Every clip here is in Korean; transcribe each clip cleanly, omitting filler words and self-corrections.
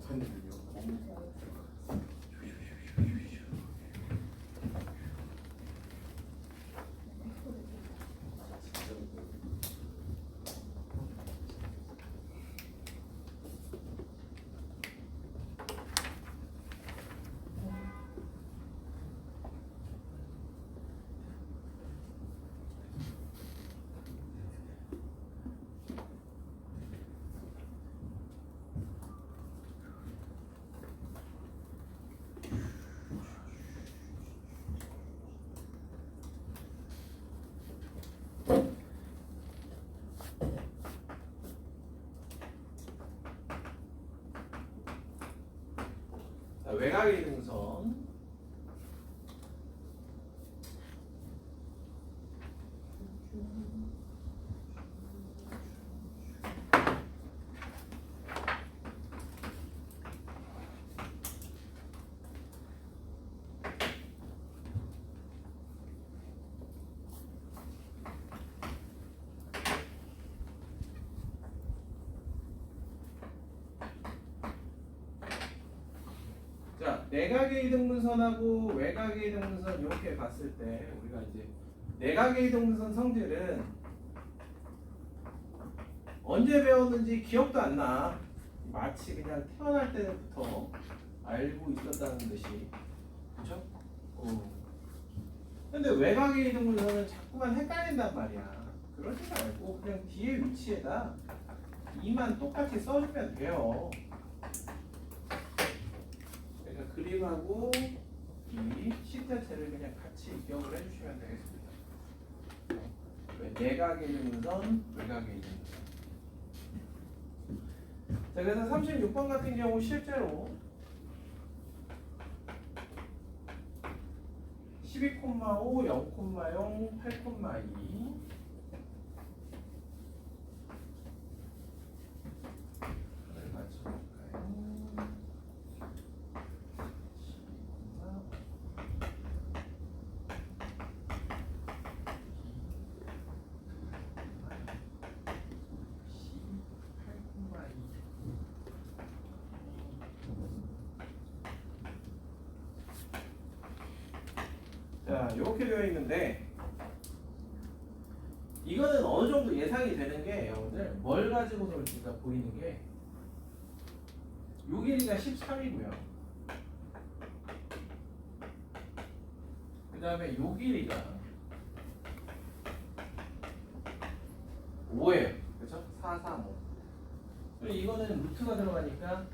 못하는군요. 외곽의 이등선 자, 내각의 이등분선하고 외곽의 이등분선 이렇게 봤을 때 우리가 이제 내각의 이등분선 성질은 언제 배웠는지 기억도 안 나. 마치 그냥 태어날 때부터 알고 있었다는 듯이. 그렇죠? 근데 외곽의 이등분선은 자꾸만 헷갈린단 말이야. 그러지 말고 그냥 뒤에 위치에다 2만 똑같이 써주면 돼요. 그림하고 이 시자체를 그냥 같이 기억을 해주시면 되겠습니다. 내각의 이등분선, 외곽의 이등분선. 자, 그래서 36번 같은 경우 실제로 12,5, 0,0, 8,2 자, 이렇게 되어 있는데 이거는 어느 정도 예상이 되는 게 여러분들 뭘 가지고 놀지가 보이는 게 요 길이가 13이고요. 그 다음에 요 길이가 5예요. 그렇죠? 4, 3, 5. 그리고 이거는 루트가 들어가니까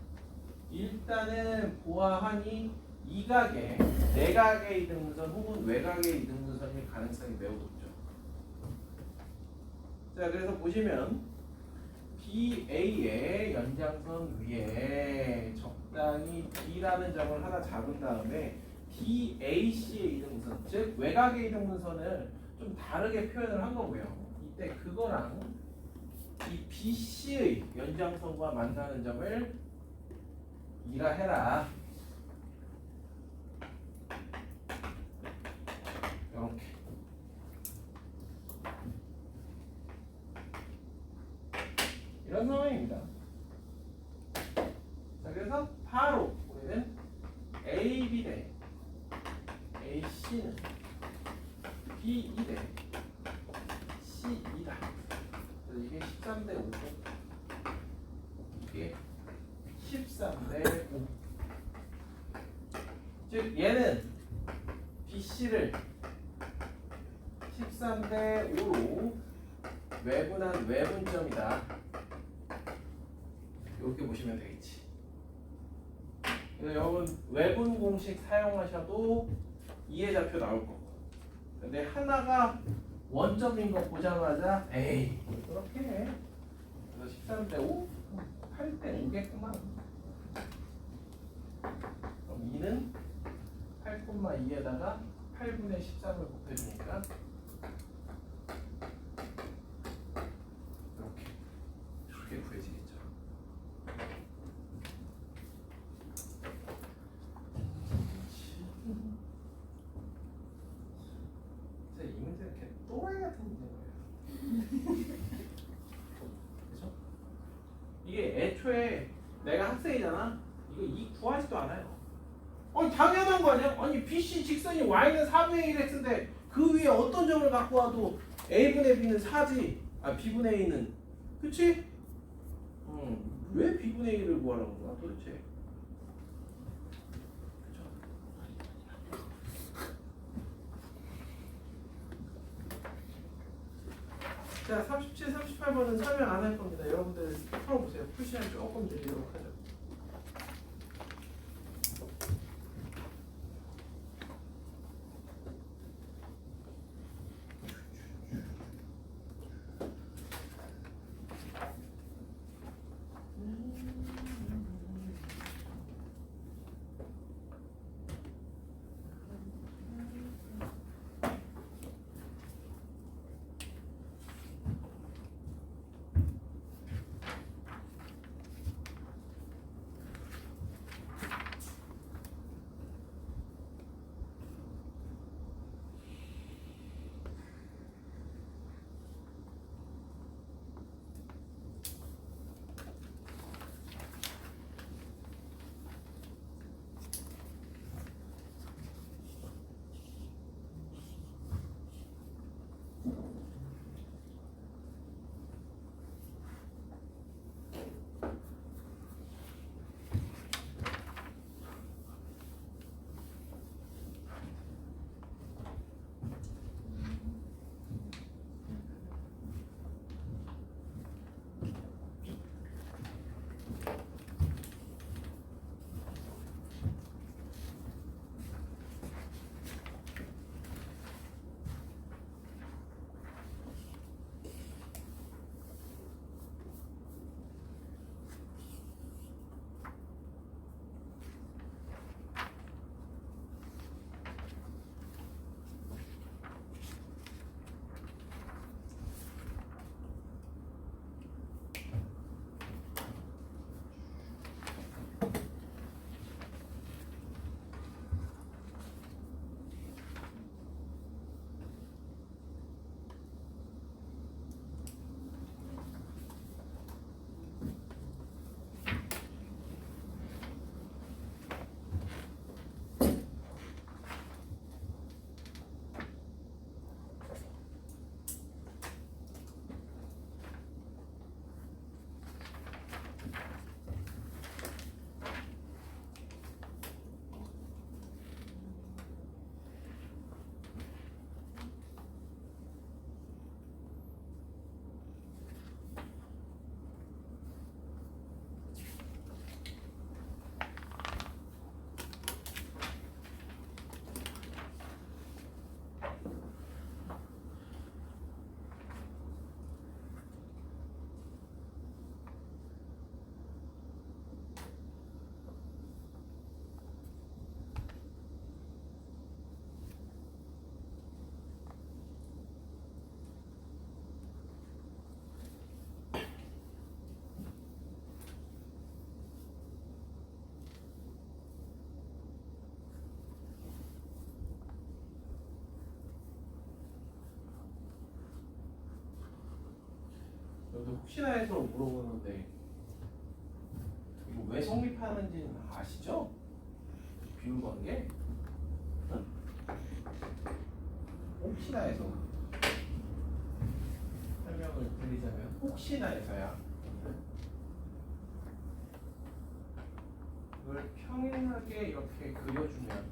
일단은 보아하니 이각의 내각의 이등분선 혹은 외곽의 이등분선일 가능성이 매우 높죠. 자, 그래서 보시면 BA의 연장선 위에 적당히 D라는 점을 하나 잡은 다음에 DAC의 이등분선, 즉 외곽의 이등분선을 좀 다르게 표현을 한 거고요. 이때 그거랑 이 BC의 연장선과 만나는 점을 이라 해라. 이렇게. 이런 상황입니다. 자, 그래서 바로 우리는 AB 대 AC는 BE 대 CE다. 그래서 이게 13 대 5고 이게 13 대 5. 즉 얘는 BC를 13 대 5로 외분한 외분점이다. 이렇게 보시면 되겠지. 그래서 여러분 외분 공식 사용하셔도 이해좌표 나올 거고. 근데 하나가 원점인 거 보자마자 에이 그렇게 해. 그래서 13 대 5, 8 대 5겠구만. 그럼 2는 8,2에다가 8분의 13을 곱해주니까 이렇게 구해지겠죠. 진짜 이 문제는 이렇게 또라이 같은 문제인 거예요. 그렇죠? 이게 애초에 내가 학생이잖아. 이거 이 구하지도 않아요. 아니 당연한 거 아니야? 아니 BC 직선이 Y는 4분의 1 x인데 그 위에 어떤 점을 갖고 와도 A분의 B는 4지. 아 B분의 A는 그치? 왜 B분의 1을 구하라는 거야 도대체? 자, 37, 38번은 설명 안 할 겁니다. 여러분들 풀어보세요. 풀 시간 조금 드리도록 하죠. 여기 혹시나 해서 물어보는데 이거 왜 성립하는지는 아시죠? 비율관계? 응? 혹시나 해서 설명을 드리자면 혹시나 해서야 이걸 평행하게 이렇게 그려주면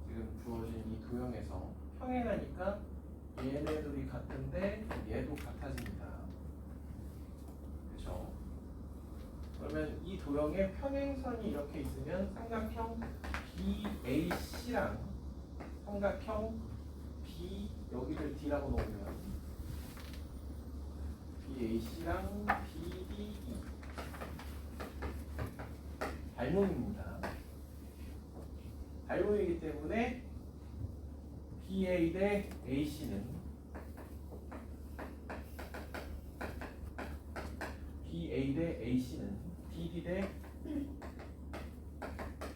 지금 주어진 이 도형에서 평행하니까 얘네들이 같은데 얘도 같아집니다. 그렇죠? 그러면 이 도형에 평행선이 이렇게 있으면 삼각형 BAC랑 삼각형 B 여기를 D라고 놓으면 BAC랑 BDE 닮음입니다. 닮음이기 때문에 BA 대 AC는 BA 대 AC는 BD 대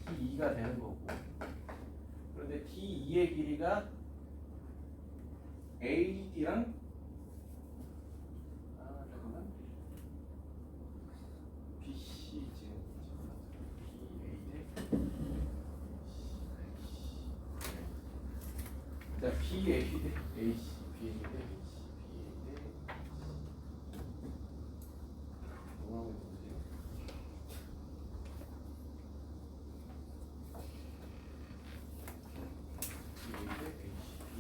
DE가 되는 거고, 그런데 DE의 길이가 AD랑 잠깐만 BC BA 대 AC, BA 대 AC, BA 대 뭐라고 해야 되지?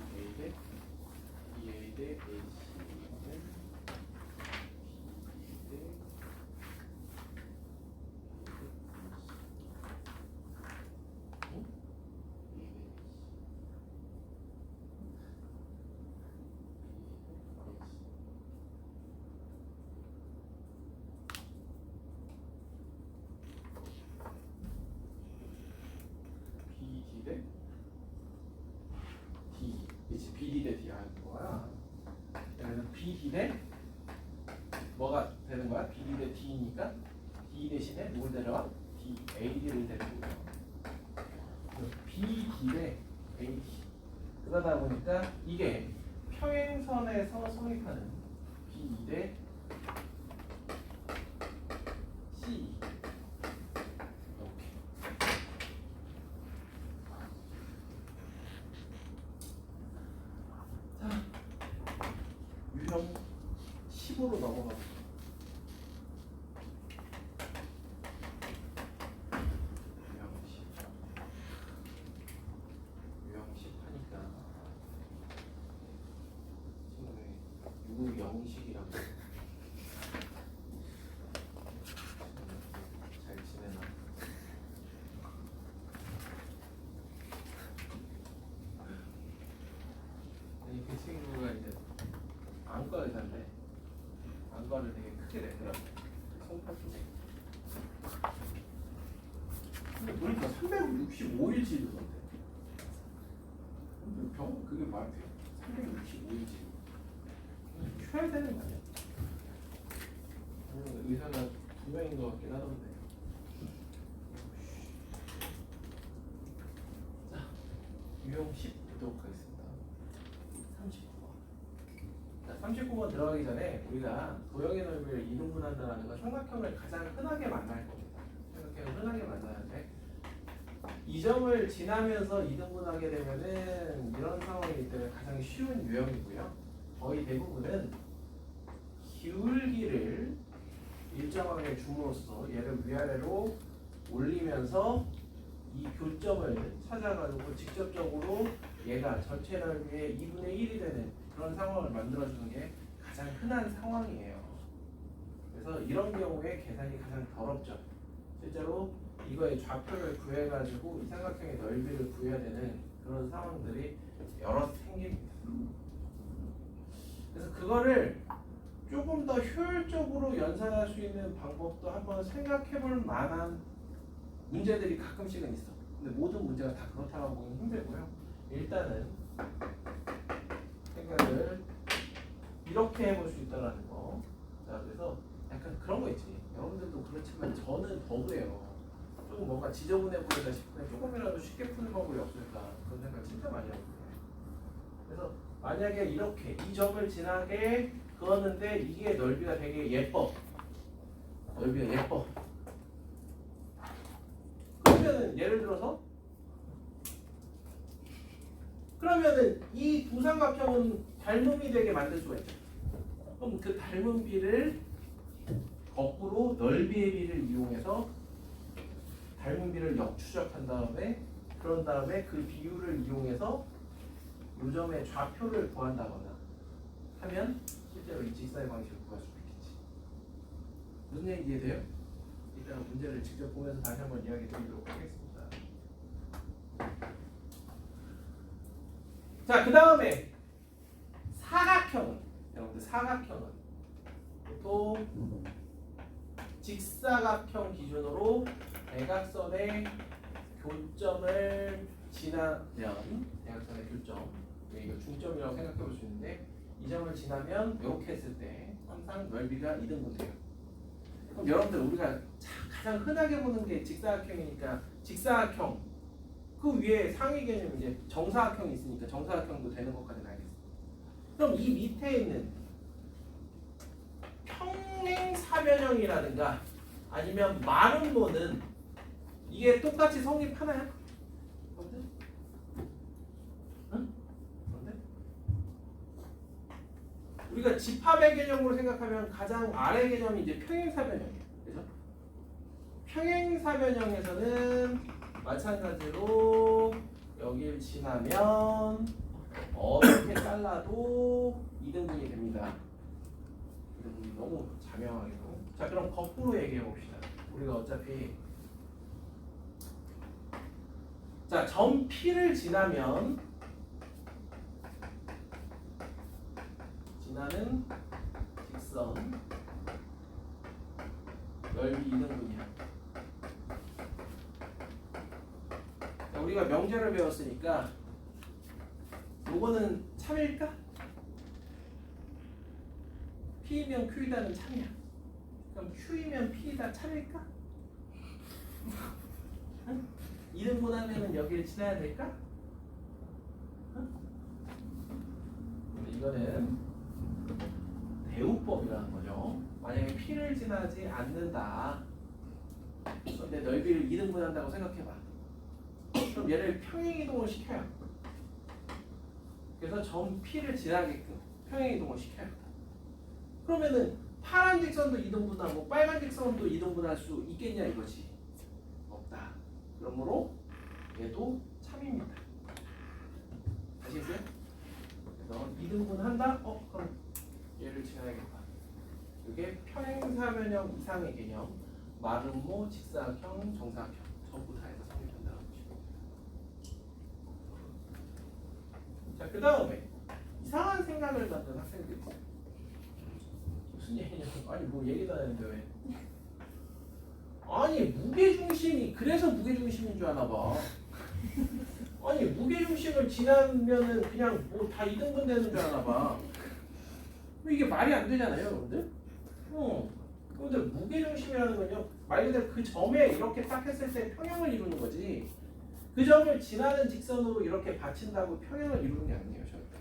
BA 대 AC, BD 대 D, 그치? BD 대 D 하는 거야. 그래서 BD 대 뭐가 되는 거야? BD 대 D니까 D 대신에 누굴 데려와? D, AD를 데리고 BD 대 AD. 그러다 보니까 이게 평행선에서 성립하는 B 대 C. 유형 10으로 넘어가. 유형 10 하니까 지금 유형식이라고. 잘 지내나? 아니 그 친구가 이제 안과 의사인데 안과를 되게 크게 내더라고. 송파 쪽에. 근데 보니까 365일 치료던데. 근데 병원 그게 말이 돼요? 365일 치료. 쉬어야 되는 거 아니야? 의사가 2명인 것 같긴 하던데. 자, 유형 10 보도록 하겠습니다. 39번. 자, 39번 들어가기 전에 우리가 도형의 넓이를 이등분한다는 건 삼각형을 가장 흔하게 만날 겁니다. 삼각형을 흔하게 만나는데 이 점을 지나면서 이등분하게 되면은 이런 상황이기 때문에 가장 쉬운 유형이고요. 거의 대부분은 기울기를 일정하게 줌으로써 얘를 위아래로 올리면서 이 교점을 찾아가지고 직접적으로 얘가 전체 넓이의 2분의 1이 되는 그런 상황을 만들어주는 게 가장 흔한 상황이에요. 그래서 이런 경우에 계산이 가장 더럽죠. 실제로 이거의 좌표를 구해가지고 이 삼각형의 넓이를 구해야 되는 그런 상황들이 여러 생깁니다. 그래서 그거를 조금 더 효율적으로 연산할 수 있는 방법도 한번 생각해볼 만한 문제들이 가끔씩은 있어. 근데 모든 문제가 다 그렇다고 보기는 힘들고요. 일단은 생각을 이렇게 해볼 수 있다는 거. 자, 그래서 약간 그런 거 있지. 여러분들도 그렇지만 저는 더 그래요. 조금 뭔가 지저분해 보이다 싶으면 조금이라도 쉽게 푸는 방법이 없을까 그런 생각 진짜 많이 하거든요. 그래서 만약에 이렇게 이 점을 지나게 그었는데 이게 넓이가 되게 예뻐. 넓이가 예뻐. 그러면은 예를 들어서 그러면은 이 두 삼각형은 닮음이 되게 만들 수가 있죠. 그럼 그 닮은 비를 거꾸로 넓이의 비를 이용해서 닮은 비를 역추적한 다음에 그런 다음에 그 비율을 이용해서 요점의 좌표를 구한다거나 하면 실제로 이 직사의 방식을 구할 수 있겠지. 무슨 얘기 이해돼요? 일단 문제를 직접 보면서 다시 한번 이야기 드리도록 하겠습니다. 자, 그 다음에 사각형은 여러분들 사각형은 또 직사각형 기준으로 대각선의 교점을 지나면 대각선의 교점 이거 중점이라고 생각해 볼 수 있는데 이 점을 지나면 이렇게 했을 때 항상 넓이가 2등분 돼요. 그럼 여러분들 우리가 가장 흔하게 보는 게 직사각형이니까 직사각형 그 위에 상위 개념 이제 정사각형이 있으니까 정사각형도 되는 것까지는 알겠습니다. 그럼 이 밑에 있는 평행사변형이라든가 아니면 마름모는 이게 똑같이 성립하나요? 응? 그런데? 우리가 집합의 개념으로 생각하면 가장 아래 개념이 이제 평행사변형이에요. 그래서 평행사변형에서는 마찬가지로 여길 지나면 어떻게 잘라도 2등분이 됩니다. 2등분이 너무 자명하게도. 자, 그럼 거꾸로 얘기해 봅시다. 우리가 어차피 자, 점 P를 지나는 직선 넓이 2등분이야. 자, 우리가 명제를 배웠으니까 요거는 참일까? P이면 Q이다는 참이야. 그럼 Q이면 P이다 참일까? 2등분 하면은 여기를 지나야 될까? 근데 이거는 대우법이라는 거죠. 만약에 P를 지나지 않는다. 근데 넓이를 2등분 한다고 생각해봐. 그럼 얘를 평행이동을 시켜요. 그래서 점 P를 지나게끔 평행이동을 시켜요. 그러면은 파란 직선도 2등분하고 빨간 직선도 2등분할 수 있겠냐 이거지. 없다. 그러므로 얘도 참입니다. 아시겠어요? 그래서 2등분 한다? 그럼 얘를 지나야겠다. 이게 평행사변형 이상의 개념, 마름모, 직사각형, 정사각형 전부 다 해서 성립된다는 것이고. 자, 그 다음에 이상한 생각을 갖는 학생들이 있어요. 무슨 얘기냐? 아니 뭐 얘기도 안 했는데 왜? 아니 무게중심이 그래서 무게중심인 줄 아나 봐. 아니 무게중심을 지나면은 그냥 뭐 다 2등분 되는 줄 아나 봐. 이게 말이 안 되잖아요, 여러분들? 근데 무게중심이라는 건요, 말 그대로 그 점에 이렇게 딱 했을 때 평행을 이루는 거지. 그 점을 지나는 직선으로 이렇게 받친다고 평행을 이루는 게 아니에요, 절대.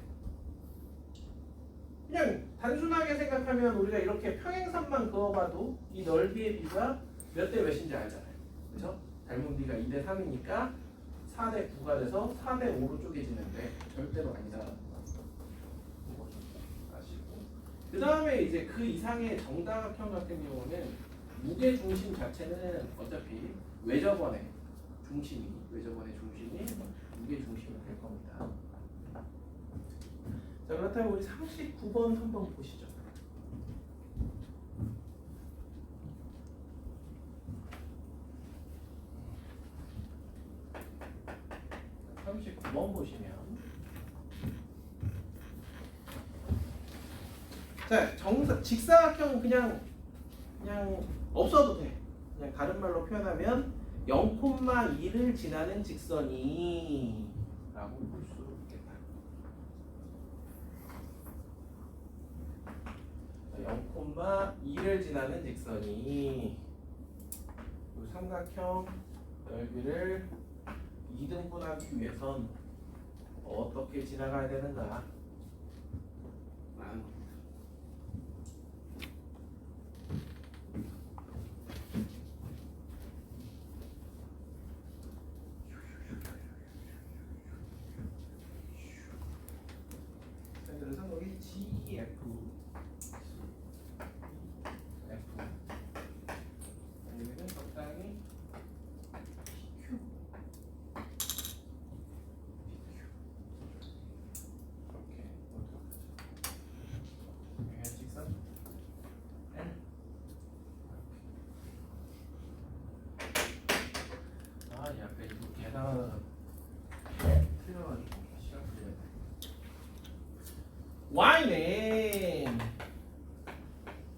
그냥 단순하게 생각하면 우리가 이렇게 평행선만 그어봐도 이 넓이의 비가 몇 대 몇인지 알잖아요. 그렇죠? 닮은 비가 2대 3이니까 4대 9가 돼서 4대 5로 쪼개지는데 절대로 아니다라는 거 아시고. 그 다음에 이제 그 이상의 정다각형 같은 경우는 무게 중심 자체는 어차피 외접원의 중심이 무게 중심이 될 겁니다. 자, 그렇다면 우리 39번 한번 보시죠. 39번 보시면, 자, 직사각형 그냥 없어도 돼. 그냥 다른 말로 표현하면 0,2를 지나는 직선이 라고 볼 수 있겠다. 0,2를 지나는 직선이 이 삼각형 넓이를 2등분하기 위해선 어떻게 지나가야 되는가 라는 겁니다. 그래서 여기 GEF 여기는 적당히 PQ 이렇게 여기가 직선 L 이 앞에 이거 계산하다가 틀려가지고 시간 끌려야 돼. Y는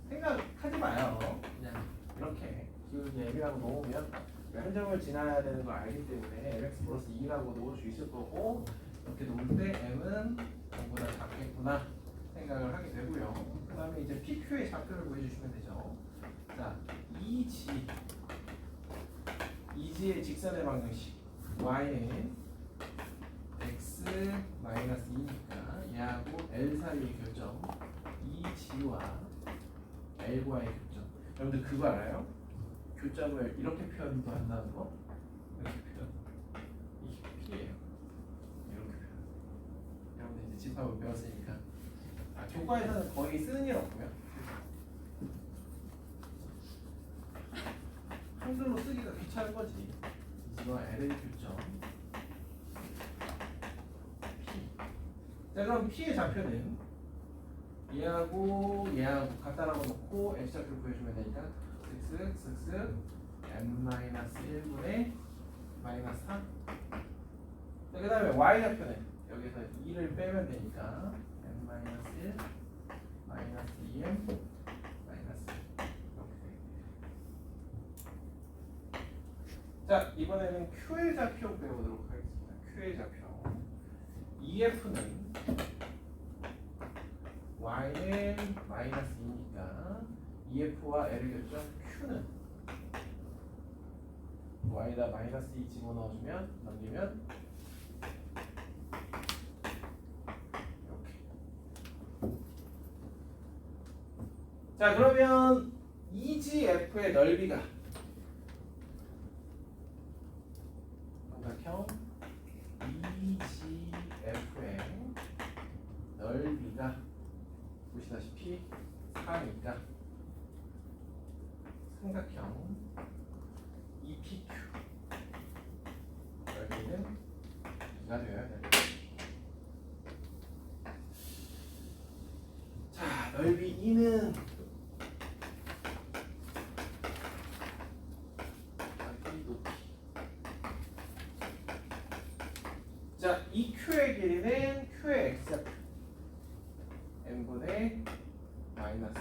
생각하지 마요. 그냥 이렇게 기울기 M이라고 놓으면 한 점을 지나야 되는 걸 알기 때문에 MX 플러스 2라고 놓을 수 있을 거고, 이렇게 놓을 때 M은 0보다 작겠구나 생각을 하게 되고요. 그 다음에 이제 PQ의 좌표를 보여주시면 되죠. 자, EG의 직선의 방정식 Y는 X-2니까 얘하고 L 사이의 교점 EG와 L과의 교점. 여러분들 그거 알아요? 교점을 이렇게 표현도 한다는 거? 이렇게 표현. 이게 P예요. 이렇게 표현. 여러분들 이제 집합을 배웠으니까 교과에서는 거의 쓰는 일 없고요. 한글로 쓰기가 귀찮은 거지. 이거 L의 교점 P. 자, 그럼 P의 좌표는 얘하고 갖다 놓고 X 좌표 구해주면 되니까 쓱쓱쓱쓱 n-1분의 -4. 그 다음에 Y 좌표는 여기서 2를 빼면 되니까 n-1 -2m -1 자, 이번에는 Q의 좌표 배워보도록 하겠습니다. Q의 좌표. EF는 Y는 -2니까 EF와 L을 결정 Q는 Y에다 -2 집어넣어주면 넘기면 이렇게. 자, 그러면 EGF의 넓이가 삼각형 EGF의 넓이가 보시다시피 4니까 삼각형 EPQ 넓이는 2가 되어야 됩니다. 자, 넓이 2는 자, 이 Q의 길이는 Q의 X좌표 n분의 -4.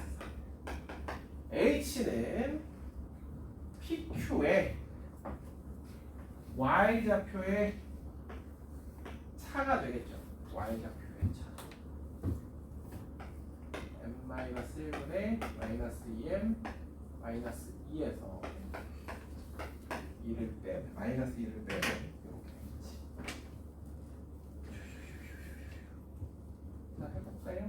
H는 PQ의 Y좌표의 차가 되겠죠. Y좌표의 차. n-1분의 -2m -2에서 2를 빼면 -2를 빼면 자, 해볼까요?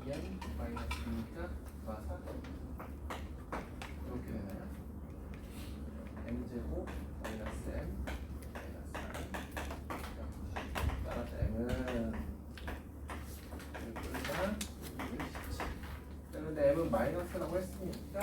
-2니까 마사 이렇게 되나요? m제곱 -m 따라서 m은 그런데 m은 마이너스라고 했으니까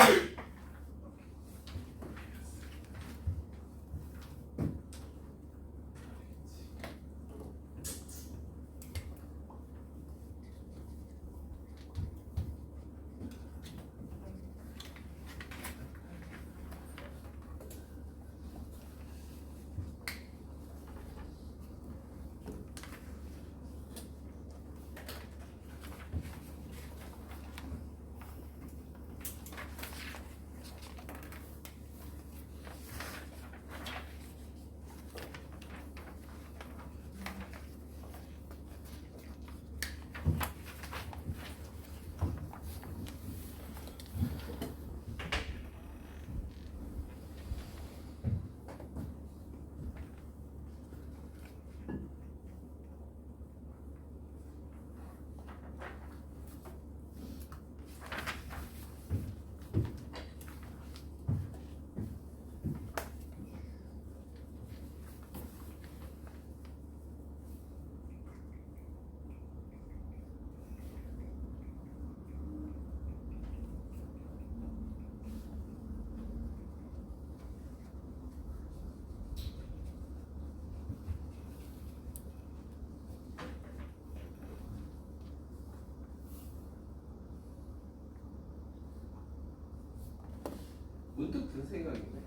문득 든 생각인데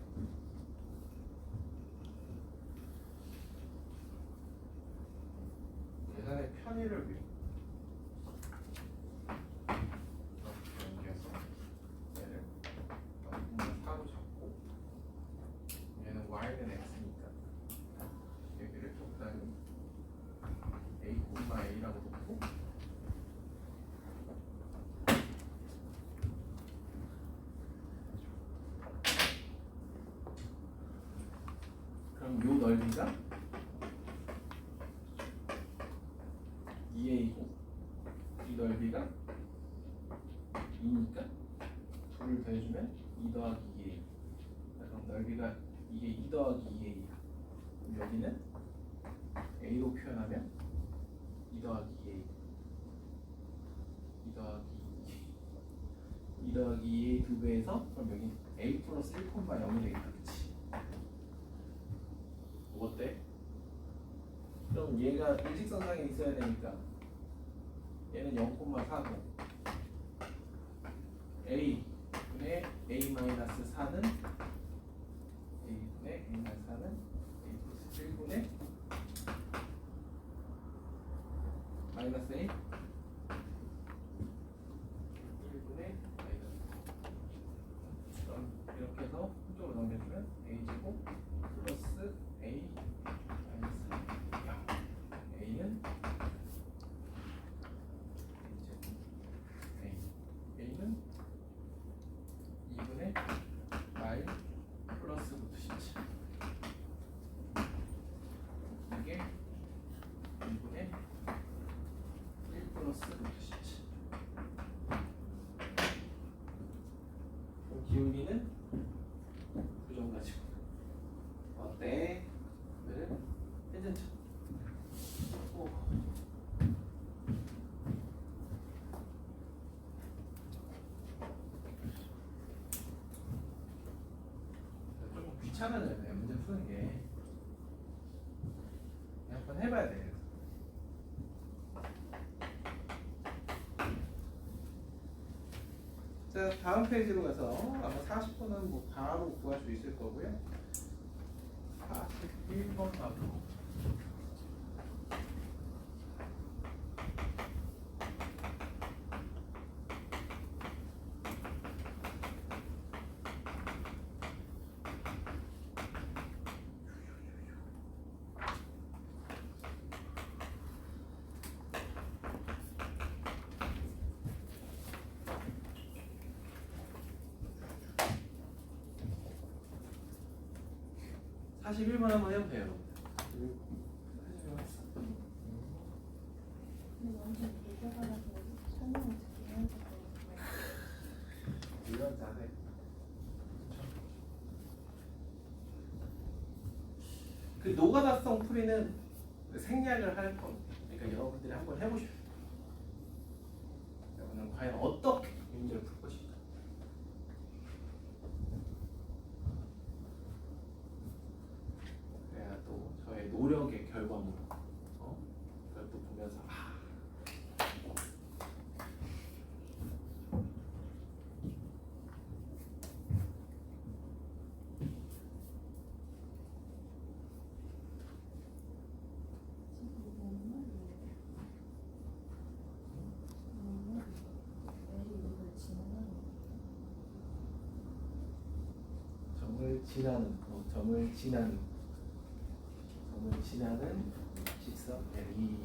계산의 편의를 위해 연결해서 얘를 4로 잡고 얘는 y는 x니까 여기를 적당히 a,a라고 놓고 그럼 요 넓이가 2a고 이 넓이가 2니까 2를 더해주면 2 더하기 2a. 그럼 넓이가 이게 2 더하기 2a야. 그럼 여기는 a로 표현하면 2 더하기 2a 2 더하기 2 더하기 2a 2배에서 그럼 여기 a 플러스 1,0이 되겠다. 그치? 뭐 어때? 그럼 얘가 일직선상에 있어야 되니까 얘는 0,4고 a 분의 a-4는 a분의 a-4는 a 플러스 1분의 마이너스 a 1분의 마이너스. 그럼 이렇게 해서 한쪽으로 넘겨주면 a제곱 플러스 a 마이너스 0 a는 a는 2분의 마이 플러스 루트 17 이게 2분의 1 플러스 루트 17 기울기는 그 정도 가지고 어때? 오늘은 괜찮죠? 오. 조금 귀찮아져요 문제 푸는 게. 한번 해봐야 돼. 자, 다음 페이지로 가서 아마 40번은 뭐 바로 구할 수 있을 거고요. 41번 바로. 번 41번 한번 해도 돼요. 이런 자세. 그 노가다성 풀이는 생략을 할 겁니다. 그러니까 여러분들이 한번 해보십시오. 여러분은 과연 어떻게 문제를 풀 것인가. 그래야 또 저의 노력의 결과물, 그걸 또 보면서 점을 지나는 직선 L이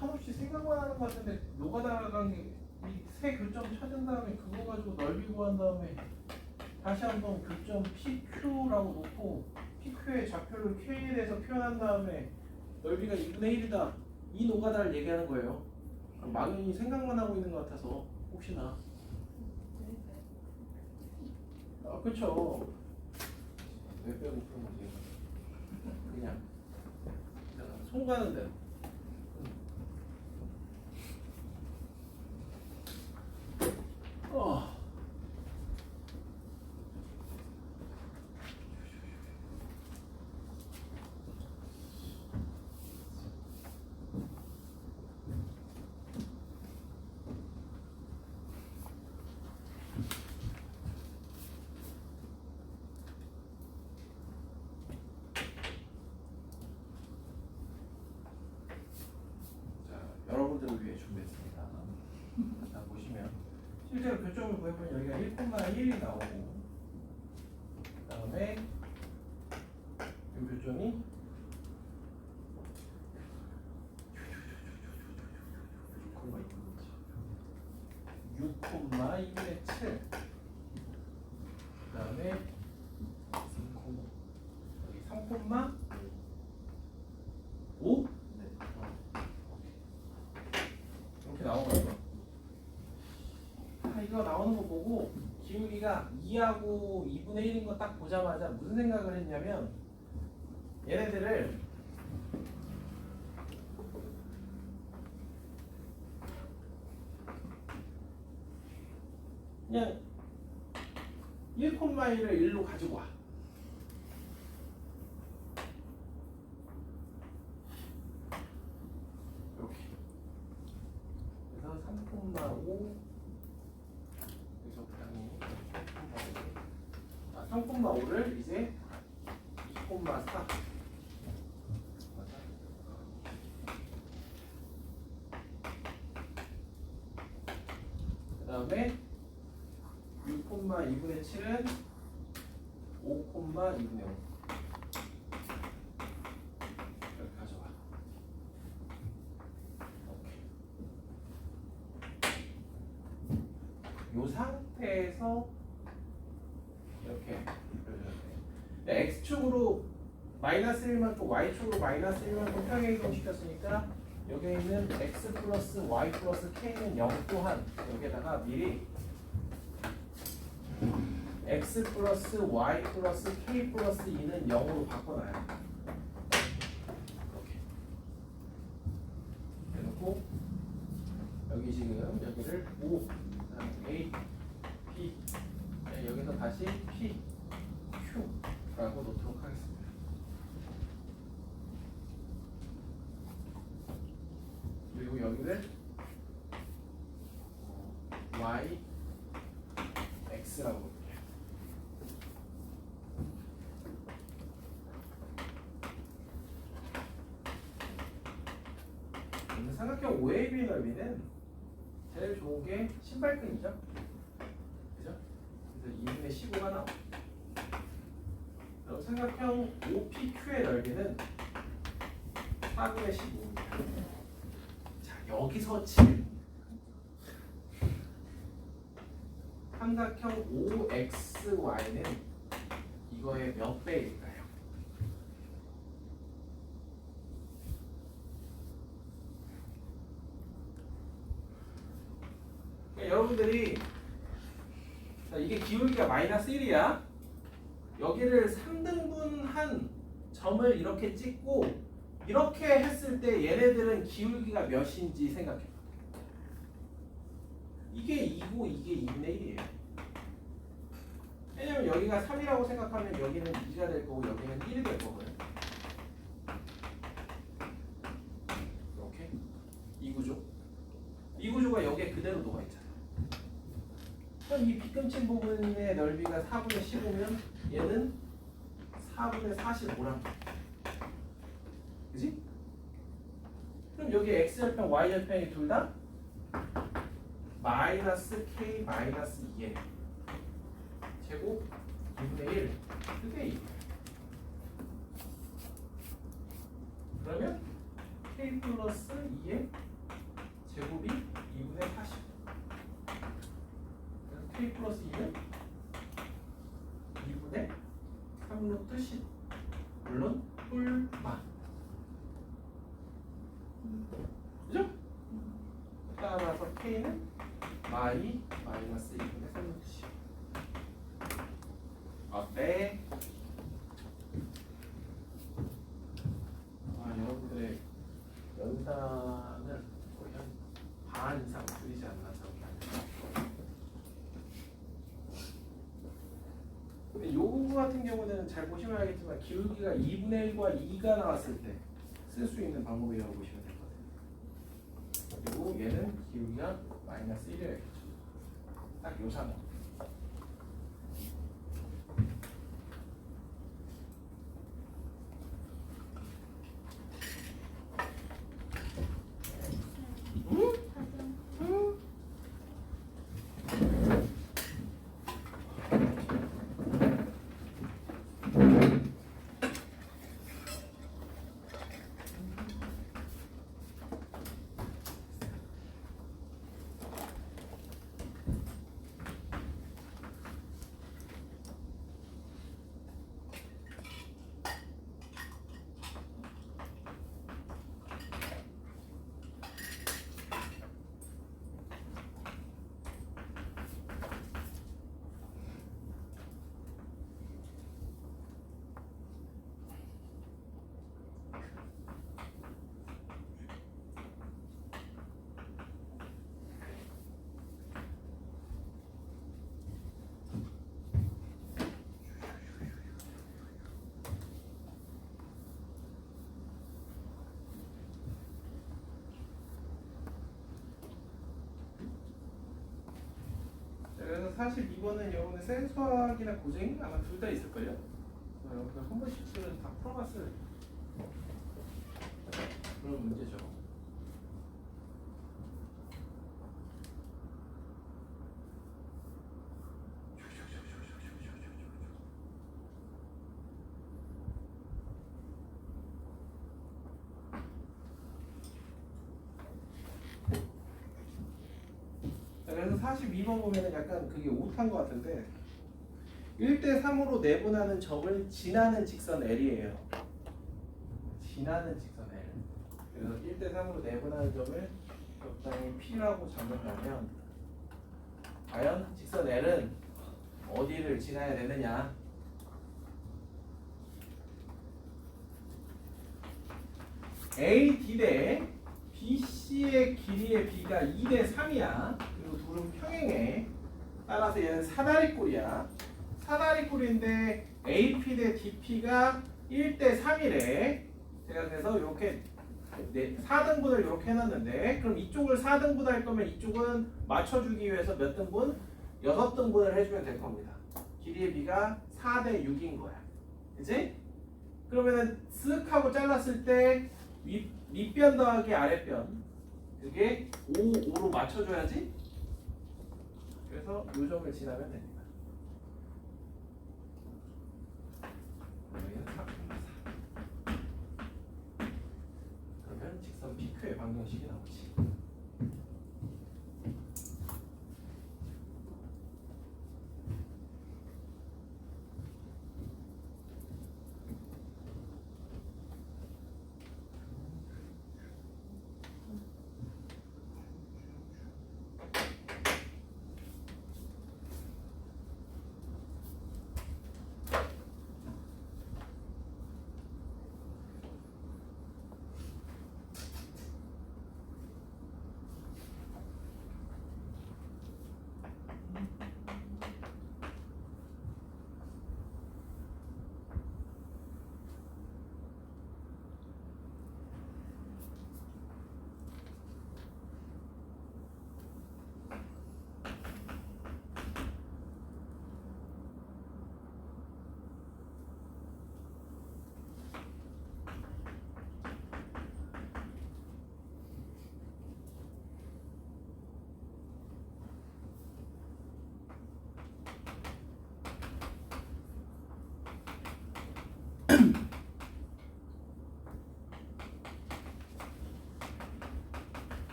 한없이 생각만 하는 것 같은데 노가다 삼각관계 이 세 교점 찾은 다음에 그거 가지고 넓이 구한 다음에 다시 한번 교점 PQ라고 놓고 PQ의 좌표를 K에 대해서 표현한 다음에 넓이가 2분의 1이다. 이 노가다를 얘기하는 거예요. 막연히 생각만 하고 있는 것 같아서 혹시나. 아, 그쵸. 왜 빼고 그런 거지? 그냥 손 가는 대로. 어. 여러분들을 위해 준비했습니다. 자, 보시면 실제로 교점을 구해보면 여기가 1,1이 나오고 그 다음에 이 교점이 6,2분의 7 그 다음에 여기 3,5 이렇게 나오거든요. 이거 나오는 거 보고 기울기가 2하고 2분의 1인 거 딱 보자마자 무슨 생각을 했냐면 얘네들을 그냥 1,1을 1로 가지고 와. 이렇게. 그래서 3,5 3,5를 이제 2,4 그 다음에 6,2분의 7은 5,2분의 5 이렇게 가져와. 이 상태에서 이렇게 x축으로 마이너스 1만큼 y축으로 마이너스 1만큼 평행이동 시켰으니까 여기에 있는 x 플러스 y 플러스 k는 0 또한 여기에다가 미리 x 플러스 y 플러스 k 플러스 2는 0으로 바꿔놔요. 이렇게 해놓고 여기 지금 여기를 5 a p 여기서 다시 p q라고 놓도록 하겠습니다. 그리고 여기를 y x라고 볼게요. 삼각형 OAB 넓이는 제일 좋은 게 신발끈이죠. 그죠? 그래서 2분의 15가 나와. 그럼 삼각형 OPQ의 넓이는 4분의 15입니다. 자, 여기서 질문. 삼각형 OXY는 이거의 몇 배일까요? 여러분들이 자, 이게 기울기가 마이너스 1이야. 여기를 3등분한 점을 이렇게 찍고 이렇게 했을 때 얘네들은 기울기가 몇인지 생각해. 이게 2고 이게 2분의 1이에요. 왜냐면 여기가 3이라고 생각하면 여기는 2가 될 거고 여기는 1이 될 거고요. 이렇게 이 구조. 이 구조가 여기에 그대로 녹아있잖아. 그럼 이 빗금친 부분의 넓이가 4분의 15면 얘는 4분의 45란 말이야. 그지? 그럼 여기 x절편, y절편이 둘 다 마이너스 k 마이너스 2의 제곱 2분의 1 그게 2. 그러면 k 플러스 2의 제곱이 2분의 4 플러스 2는 2분의 3루트 10 물론 뿔만 그죠? 따라서 K는 마이 마이너스 2분의 3루트 10 어때? 여러분들의 연산을 거의 한 반 이상 쓰이지 않나서 근데 요거 같은 경우는 잘 보시면 알겠지만 기울기가 2분의 1과 2가 나왔을 때 쓸 수 있는 방법이라고 보시면 될 것 같아요. 그리고 얘는 기울기가 마이너스 1이어야겠죠. 딱 요 상황. 그래서 42번은 여러분들 센수학이나 고쟁이 아마 둘 다 있을걸요? 여러분들 한 번씩은 다 풀어봤을 그런 문제죠. 그래서 42번 보면은 약간 그게 오타인 것 같은데 1대3으로 내분하는 점을 지나는 직선 L이에요. 지나는 직선 L. 그래서 1대3으로 내분하는 점을 적당히 P라고 잡는다면 과연 직선 L은 어디를 지나야 되느냐? AD 대 BC의 길이의 B가 2대3이야. 그리고 둘은 평행해. 따라서 얘는 사다리꼴이야. 사다리꼴인데 AP 대 DP가 1대3이래. 제가 그래서 이렇게 4등분을 이렇게 해놨는데 그럼 이쪽을 4등분 할 거면 이쪽은 맞춰주기 위해서 몇 등분? 6등분을 해주면 될 겁니다. 길이의 B가 4대 6인 거야. 그치? 그러면은 쓱 하고 잘랐을 때 윗변 더하기 아랫변 그게 5, 5로 맞춰줘야지. 그래서 요 점을 지나면 됩니다. 여기는 4,4. 그러면 직선 PQ의 방정식이 나오지.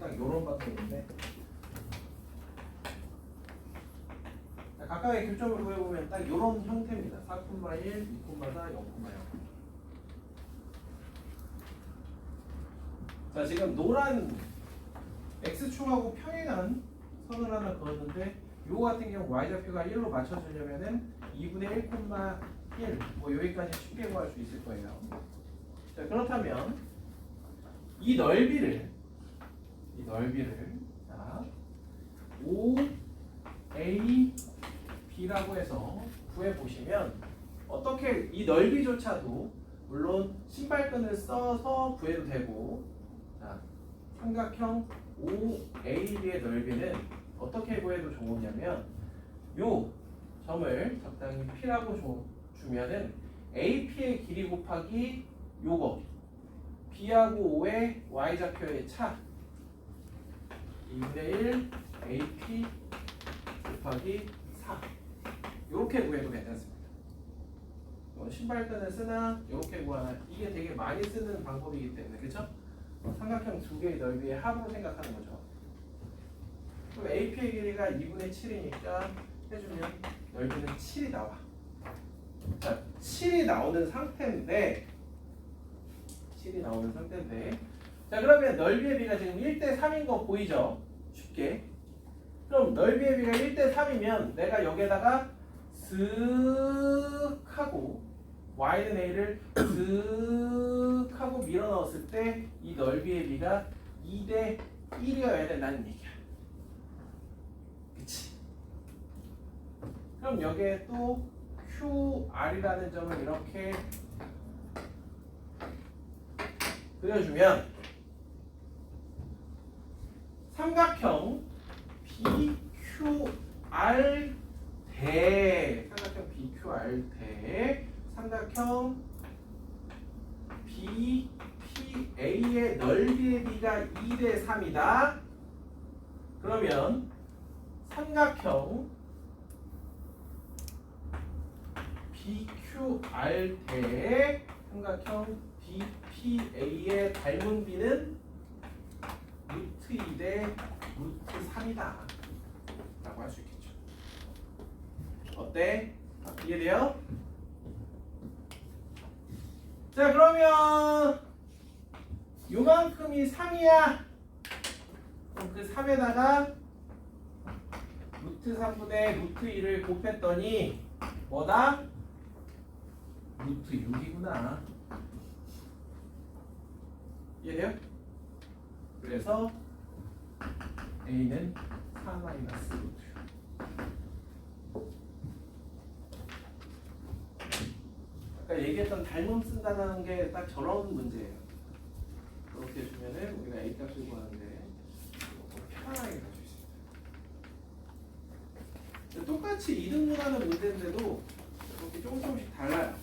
딱 이런 방법인데 각각의 교점을 구해보면 딱 이런 형태입니다. 4,1, 2,4, 0,0. 자, 지금 노란 x축하고 평행한 선을 하나 그었는데 요거 같은 경우 y좌표가 1로 맞춰주려면은 2분의 1,1 뭐 여기까지 쉽게 구할 수 있을 거예요. 자, 그렇다면 이 넓이를 자, 5AB라고 해서 구해보시면 어떻게 이 넓이조차도 물론 신발끈을 써서 구해도 되고 자, 삼각형 OAB의 넓이는 어떻게 구해도 좋으냐면 요 점을 적당히 P라고 주면은 AP의 길이 곱하기 요거 B하고 O의 Y좌표의 차 2분의 1 AP 곱하기 4 이렇게 구해도 괜찮습니다. 신발끈을 쓰나 이렇게 구하나 이게 되게 많이 쓰는 방법이기 때문에 그렇죠? 삼각형 두 개의 넓이의 합으로 생각하는 거죠. 그럼 AP의 길이가 2분의 7이니까 해주면 넓이는 7이 나와. 자, 7이 나오는 상태인데 자, 그러면 넓이의 비가 지금 1대 3인 거 보이죠? 쉽게. 그럼 넓이의 비가 1대 3이면 내가 여기에다가 슥 하고 y는 a를 슥 하고 밀어 넣었을 때 이 넓이의 비가 2대 1이어야 된다는 얘기야. 그치? 그럼 여기에 또 QR이라는 점을 이렇게 그려주면 삼각형 BQR 대 삼각형 BPA의 넓이의 비가 2대 3이다. 그러면 삼각형 BQR 대 삼각형 BPA의 닮은 비는 루트 2 대 루트 3이다 라고 할 수 있겠죠. 어때? 이해돼요? 자, 그러면 요만큼이 3이야. 그럼 그 3에다가 루트 3분의 루트 2를 곱했더니 뭐다? 루트 6이구나. 이해돼요? 그래서 A는 4-루트 6. 아까 얘기했던 닮음 쓴다는 게 딱 저런 문제예요. 그렇게 주면은 우리가 A 값을 구하는데 편안하게 갈 수 있습니다. 똑같이 2등분하는 문제인데도 이렇게 조금씩 달라요.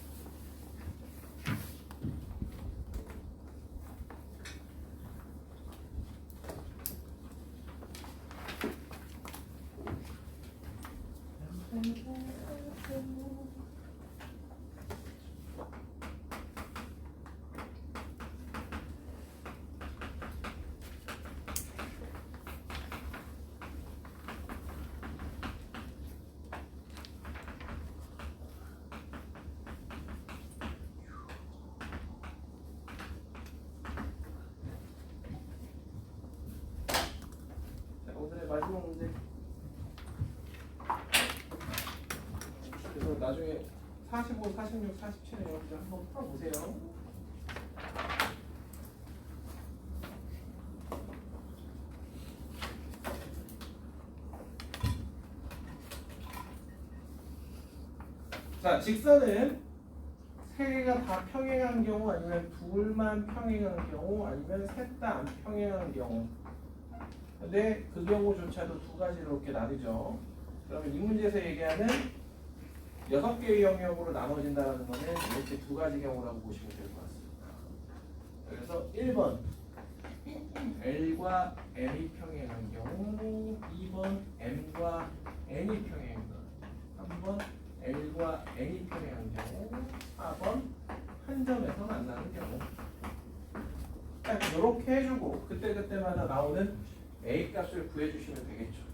오늘의 마지막 문제. 그래서 나중에 45, 46, 47 이렇게 한번 풀어보세요. 자, 직선은 세 개가 다 평행한 경우 아니면 둘만 평행한 경우 아니면 셋 다 안 평행한 경우. 근데 그 경우조차도 두 가지로 이렇게 나뉘죠. 그러면 이 문제에서 얘기하는 6개의 영역으로 나눠진다는 거는 이렇게 두 가지 경우라고 보시면 될 것 같습니다. 그래서 1번 L과 M이 평행한 경우, 2번 M과 N이 평행한 경우, 3번 L과 N이 평행한 경우, 4번 한 점에서 만나는 경우. 딱 이렇게 해주고 그때그때마다 나오는 A 값을 구해주시면 되겠죠.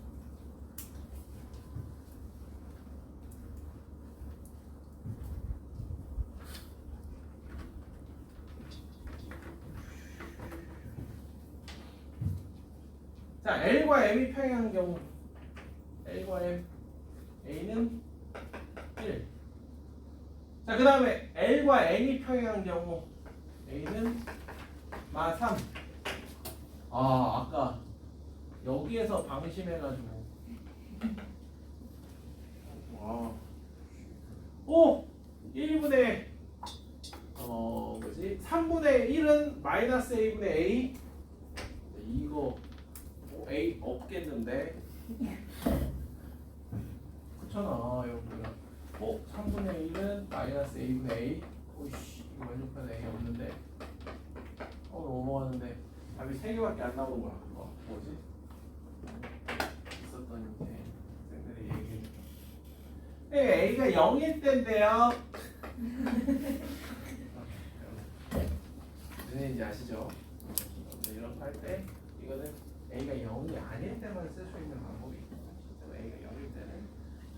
자, L과 M이 평행한 경우 L과 M A는 1. 자, 그 다음에 L과 N이 평행한 경우 A는 마 3. 아, 아까 여기에서 방심해가지고 와. 오! 1분의 뭐지? 3분의 1은 마이너스 A분의 A. 이거 A 없겠는데? 그렇잖아 여기가. 3분의 1은 마이너스 A분의 A. 오이씨 이거 왼쪽편에 A 없는데. 넘어가는데 답이 3개밖에 안 나오는 거야. 그거 뭐지? 있었던 이제 쌤들이 얘기해. A가 0일 때인데요. 무슨 아시죠? 이런 거 할 때 이거는 A가 0이 아닐 때만 쓸 수 있는 방법이 있거든요. A가 0일 때는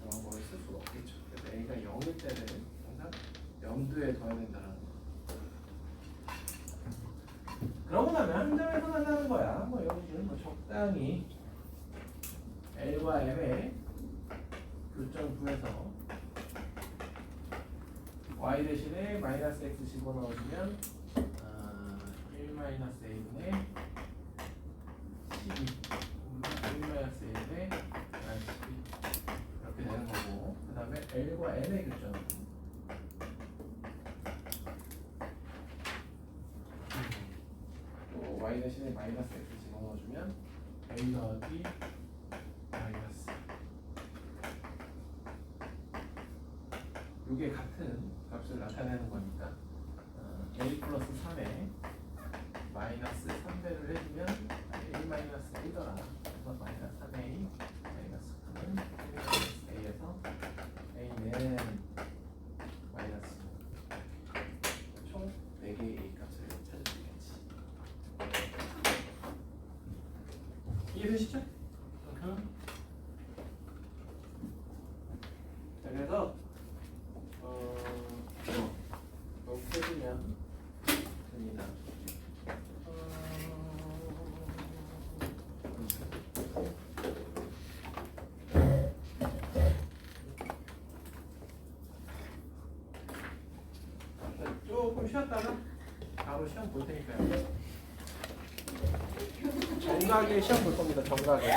저 방법을 쓸 수가 없겠죠. 그래서 A가 0일 때는 항상 염두에 둬야 된다는 거. 그러고 나면 한 점에서 만나는 거야. 뭐 여기는 뭐 적당히 L과 M의 교점 구해서 y 대신에 마이너스 x 집어넣어주면 1 마이너스 a분의 12 1 마이너스 a분의 12 이렇게 되는 거고, 그 다음에 L과 M의 교점 또 y 대신에 마이너스 x 집어넣어주면 a 더하기 마이너스, 이게 같은 값을 나타내는 거니까 a 플러스 3에 마이너스 3배를 해주면 a 마이너스 1더라. 그래서 마이너스 3a 마이너스 9는 마이너스 a에서 a는 마이너스 총 4개의 a 값을 찾을 수 있겠지. 이해되시죠? 자, 그래서 이렇게 해주면 됩니다. 조금 쉬었다가 바로 시험 볼 테니까요. 정각에 시험 볼 겁니다. 정각에.